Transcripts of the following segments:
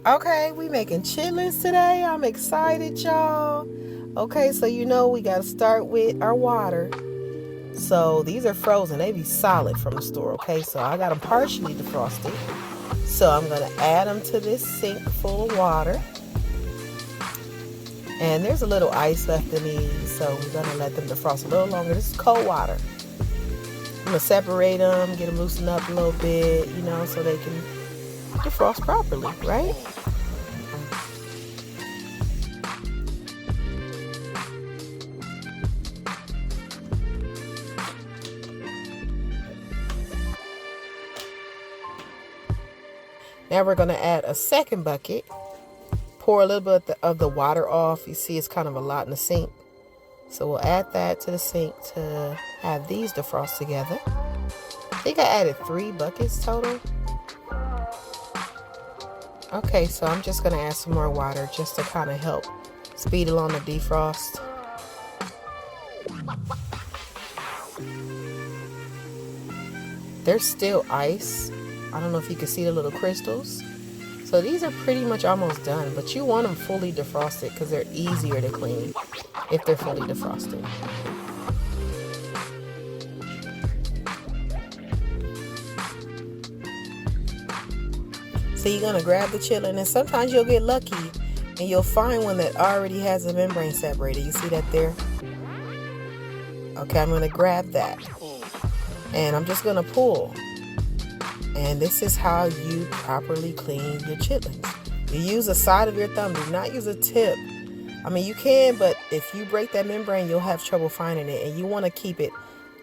Okay, we making chitlins today. I'm excited, y'all. Okay, so you know we got to start with our water. So these are frozen. They be solid from the store, okay? So I got them partially defrosted. So I'm going to add them to this sink full of water. And there's a little ice left in these, so we're going to let them defrost a little longer. This is cold water. I'm going to separate them, get them loosened up a little bit, you know, so they can defrost properly, right? Now we're going to add a second bucket. Pour a little bit of the water off. You see it's kind of a lot in the sink. So we'll add that to the sink to have these defrost together. I think I added 3 buckets total. Okay, so I'm just going to add some more water just to kind of help speed along the defrost. There's still ice. I don't know if you can see the little crystals. So these are pretty much almost done, but you want them fully defrosted because they're easier to clean if they're fully defrosted. So you're going to grab the chitlin, and sometimes you'll get lucky and you'll find one that already has a membrane separated. You see that there? Okay, I'm going to grab that and I'm just going to pull. And this is how you properly clean your chitlins. You use the side of your thumb. Do not use a tip. I mean, you can, but if you break that membrane, you'll have trouble finding it. And you want to keep it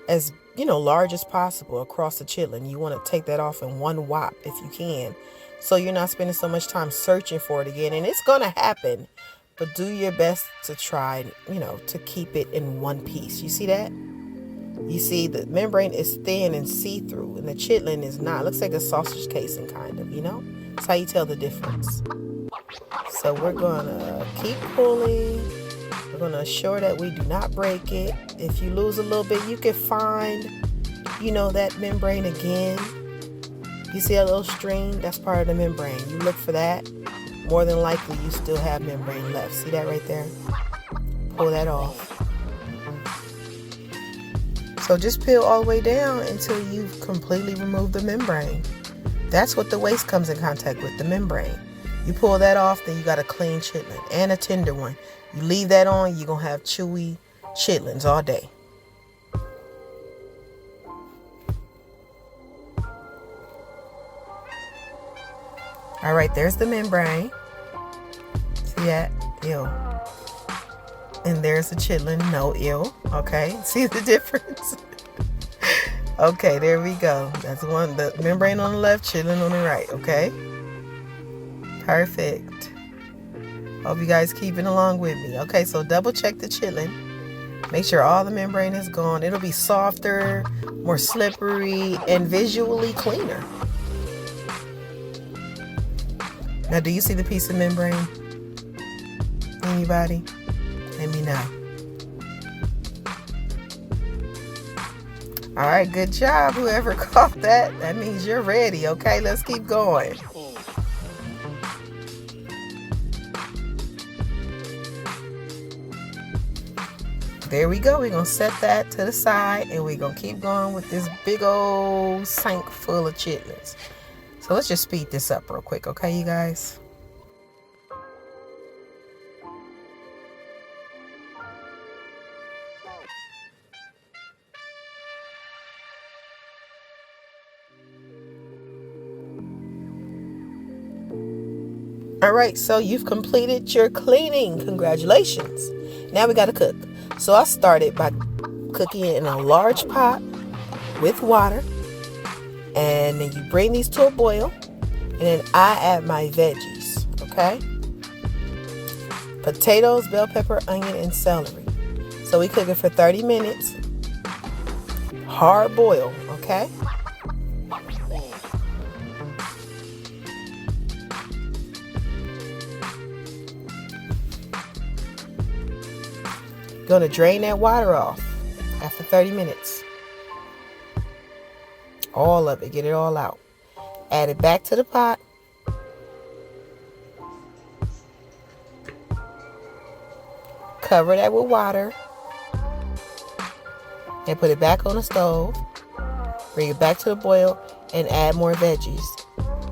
as, large as possible across the chitlin. You want to take that off in one whop if you can. So you're not spending so much time searching for it again. And it's going to happen. But do your best to try, to keep it in one piece. You see that? You see the membrane is thin and see-through, and the chitlin is not. It looks like a sausage casing, kind of, That's how you tell the difference. So we're going to keep pulling. We're going to assure that we do not break it. If you lose a little bit, you can find, that membrane again. You see a little string? That's part of the membrane. You look for that. More than likely, you still have membrane left. See that right there? Pull that off. So just peel all the way down until you've completely removed the membrane. That's what the waste comes in contact with, the membrane. You pull that off, then you got a clean chitlin and a tender one. You leave that on, you're going to have chewy chitlins all day. All right, there's the membrane. See that? Ew. And there's the chitlin, no ew. Okay, see the difference? Okay, there we go. That's one, the membrane on the left, chitlin on the right, okay? Perfect. Hope you guys keeping along with me. Okay, so double check the chitlin. Make sure all the membrane is gone. It'll be softer, more slippery, and visually cleaner. Now, do you see the piece of membrane? Anybody? Let me know. All right, good job. Whoever caught that, that means you're ready. Okay, let's keep going. There we go. We're going to set that to the side, and we're going to keep going with this big old sink full of chitlins. So let's just speed this up real quick, okay, you guys? All right, so you've completed your cleaning. Congratulations. Now we got to cook. So I started by cooking it in a large pot with water. And then you bring these to a boil. And then I add my veggies, okay? Potatoes, bell pepper, onion, and celery. So we cook it for 30 minutes. Hard boil, okay? Going to drain that water off after 30 minutes. All of it. Get it all out. Add it back to the pot. Cover that with water. And put it back on the stove. Bring it back to the boil and add more veggies.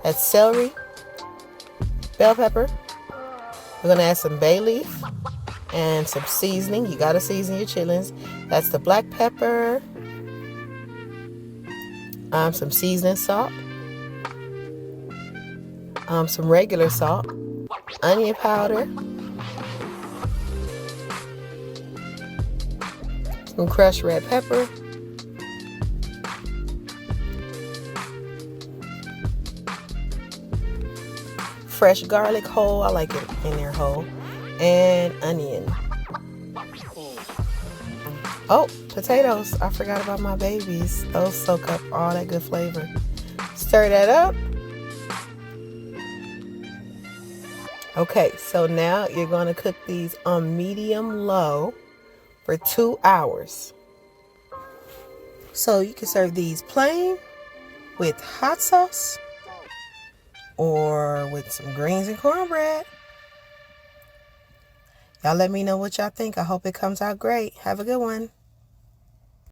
That's celery, bell pepper. We're going to add some bay leaf and some seasoning. You got to season your chitlins. That's the black pepper, some seasoning salt, some regular salt, onion powder, some crushed red pepper, fresh garlic whole. I like it in there whole. And onion. Oh, potatoes. I forgot about my babies. Those soak up all that good flavor. Stir that up. Okay, so now you're going to cook these on medium low for 2 hours. So you can serve these plain with hot sauce or with some greens and cornbread. Y'all let me know what y'all think. I hope it comes out great. Have a good one.